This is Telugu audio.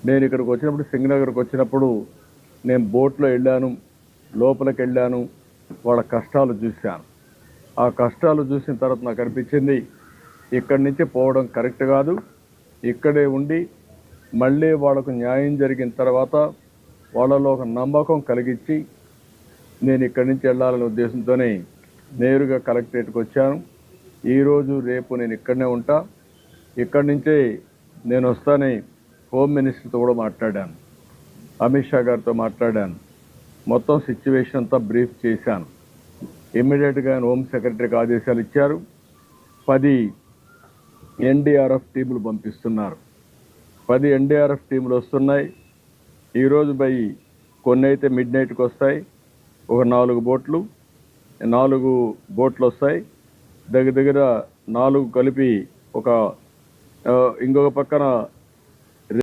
నేను ఇక్కడికి వచ్చినప్పుడు సింగనగర్కి వచ్చినప్పుడు నేను బోట్లో వెళ్ళాను, లోపలికి వెళ్ళాను, వాళ్ళ కష్టాలు చూశాను. ఆ కష్టాలు చూసిన తర్వాత నాకు అనిపించింది ఇక్కడి నుంచి పోవడం కరెక్ట్ కాదు. ఇక్కడే ఉండి మళ్ళీ వాళ్ళకు న్యాయం జరిగిన తర్వాత వాళ్ళలో ఒక నమ్మకం కలిగించి నేను ఇక్కడి నుంచి వెళ్ళాలనే ఉద్దేశంతోనే నేరుగా కలెక్టరేట్కి వచ్చాను. ఈరోజు రేపు నేను ఇక్కడనే ఉంటా. ఇక్కడి నుంచే నేను వస్తానే హోమ్ మినిస్టర్తో కూడా మాట్లాడాను, అమిత్ షా గారితో మాట్లాడాను. మొత్తం సిచ్యువేషన్ అంతా బ్రీఫ్ చేశాను. ఇమ్మీడియట్గా హోమ్ సెక్రటరీకి ఆదేశాలు ఇచ్చారు. 10 ఎన్డీఆర్ఎఫ్ టీములు పంపిస్తున్నారు. 10 ఎన్డీఆర్ఎఫ్ టీములు వస్తున్నాయి. ఈరోజు కొన్ని అయితే మిడ్ నైట్కి వస్తాయి. ఒక 4 బోట్లు వస్తాయి. దగ్గర 4 కలిపి ఇంకొక పక్కన